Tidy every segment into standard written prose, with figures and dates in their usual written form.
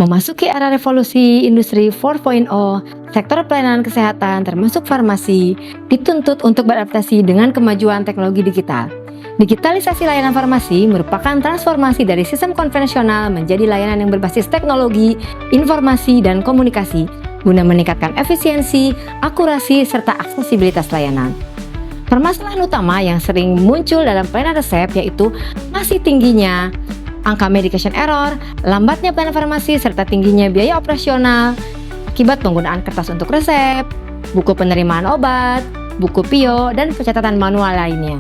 Memasuki era revolusi industri 4.0, sektor pelayanan kesehatan termasuk farmasi dituntut untuk beradaptasi dengan kemajuan teknologi digital. Digitalisasi layanan farmasi merupakan transformasi dari sistem konvensional menjadi layanan yang berbasis teknologi, informasi, dan komunikasi guna meningkatkan efisiensi, akurasi, serta aksesibilitas layanan. Permasalahan utama yang sering muncul dalam pelayanan resep yaitu masih tingginya angka medication error, lambatnya pelayanan farmasi, serta tingginya biaya operasional akibat penggunaan kertas untuk resep, buku penerimaan obat, buku PIO, dan pencatatan manual lainnya.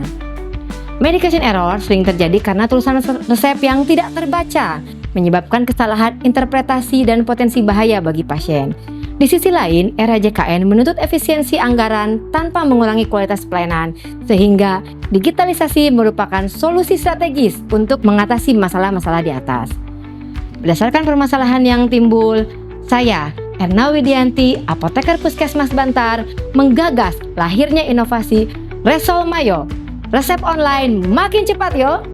Medication error sering terjadi karena tulisan resep yang tidak terbaca, menyebabkan kesalahan interpretasi dan potensi bahaya bagi pasien. Di sisi lain, era JKN menuntut efisiensi anggaran tanpa mengurangi kualitas pelayanan, sehingga digitalisasi merupakan solusi strategis untuk mengatasi masalah-masalah di atas. Berdasarkan permasalahan yang timbul, saya, Erna Widianti, apoteker Puskesmas Bantar, menggagas lahirnya inovasi Resol Mayo. Resep online makin cepat yo!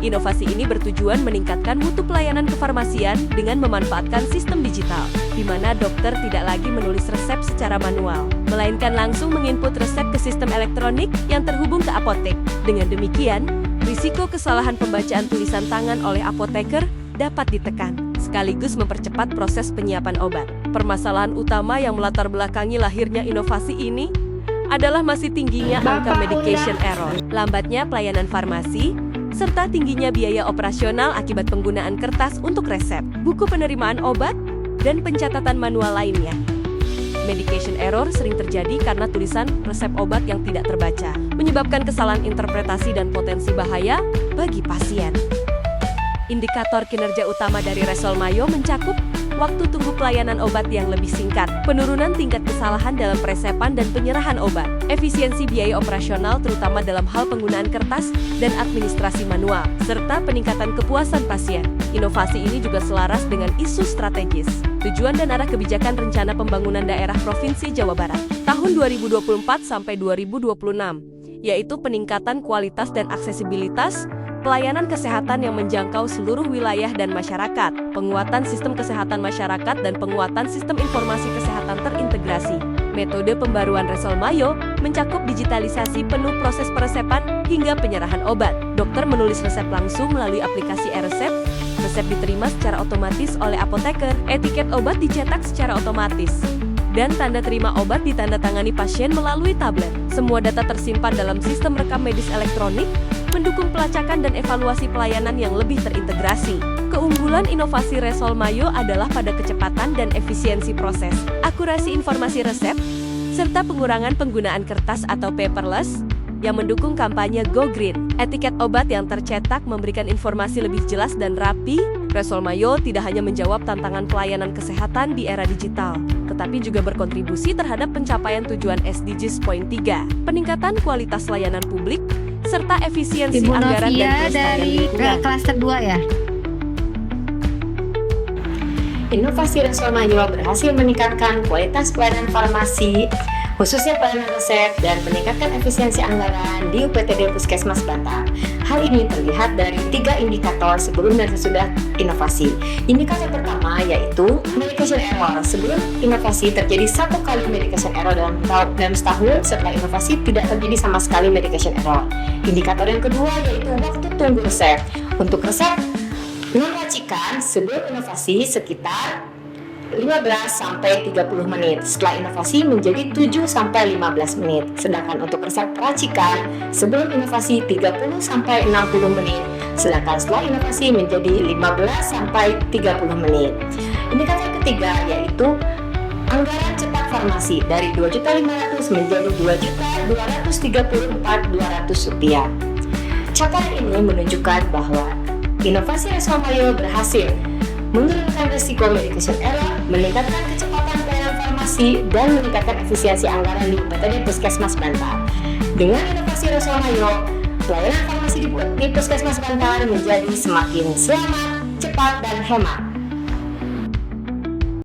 Inovasi ini bertujuan meningkatkan mutu pelayanan kefarmasian dengan memanfaatkan sistem digital, di mana dokter tidak lagi menulis resep secara manual, melainkan langsung menginput resep ke sistem elektronik yang terhubung ke apotek. Dengan demikian, risiko kesalahan pembacaan tulisan tangan oleh apoteker dapat ditekan, sekaligus mempercepat proses penyiapan obat. Permasalahan utama yang melatar belakangi lahirnya inovasi ini adalah masih tingginya angka medication error, lambatnya pelayanan farmasi, serta tingginya biaya operasional akibat penggunaan kertas untuk resep, buku penerimaan obat, dan pencatatan manual lainnya. Medication error sering terjadi karena tulisan resep obat yang tidak terbaca, menyebabkan kesalahan interpretasi dan potensi bahaya bagi pasien. Indikator kinerja utama dari Resol Mayo mencakup waktu tunggu pelayanan obat yang lebih singkat, penurunan tingkat kesalahan dalam peresepan dan penyerahan obat, efisiensi biaya operasional terutama dalam hal penggunaan kertas dan administrasi manual, serta peningkatan kepuasan pasien. Inovasi ini juga selaras dengan isu strategis, tujuan dan arah kebijakan Rencana Pembangunan Daerah Provinsi Jawa Barat tahun 2024 sampai 2026, yaitu peningkatan kualitas dan aksesibilitas pelayanan kesehatan yang menjangkau seluruh wilayah dan masyarakat, penguatan sistem kesehatan masyarakat dan penguatan sistem informasi kesehatan terintegrasi. Metode pembaruan Resol Mayo mencakup digitalisasi penuh proses peresepan hingga penyerahan obat. Dokter menulis resep langsung melalui aplikasi e-resep, resep diterima secara otomatis oleh apoteker, etiket obat dicetak secara otomatis, dan tanda terima obat ditandatangani pasien melalui tablet. Semua data tersimpan dalam sistem rekam medis elektronik, mendukung pelacakan dan evaluasi pelayanan yang lebih terintegrasi. Keunggulan inovasi Resol Mayo adalah pada kecepatan dan efisiensi proses, akurasi informasi resep, serta pengurangan penggunaan kertas atau paperless yang mendukung kampanye Go Green. Etiket obat yang tercetak memberikan informasi lebih jelas dan rapi. Resol Mayo tidak hanya menjawab tantangan pelayanan kesehatan di era digital, tetapi juga berkontribusi terhadap pencapaian tujuan SDGs Point 3, peningkatan kualitas layanan publik, serta efisiensi Ibu anggaran Novia dan kelestarian dari lingkungan. klaster 2 ya. Inovasi Resol Mayo berhasil meningkatkan kualitas pelayanan farmasi, khususnya pelayanan resep, dan meningkatkan efisiensi anggaran di UPTD Puskesmas Bantar. Hal ini terlihat dari 3 indikator sebelum dan sesudah inovasi. Indikator pertama yaitu medication error. Sebelum inovasi terjadi 1 kali medication error dalam setahun, setelah inovasi tidak terjadi sama sekali medication error. Indikator yang kedua yaitu waktu tunggu resep. Untuk resep non-racikan sebelum inovasi sekitar 15-30 menit, setelah inovasi menjadi 7-15 menit. Sedangkan untuk resep racikan sebelum inovasi 30-60 menit, sedangkan setelah inovasi menjadi 15-30 menit. Indikator ketiga yaitu anggaran cepat farmasi dari Rp2.500.000 menjadi Rp2.234.200. Capaian ini menunjukkan bahwa inovasi Resol Mayo berhasil menurunkan risiko medication error, meningkatkan kecepatan pelayanan farmasi, dan meningkatkan efisiensi anggaran di UPTD Puskesmas Bantar. Dengan inovasi Resol Mayo, pelayanan farmasi di Puskesmas Bantar menjadi semakin selamat, cepat, dan hemat.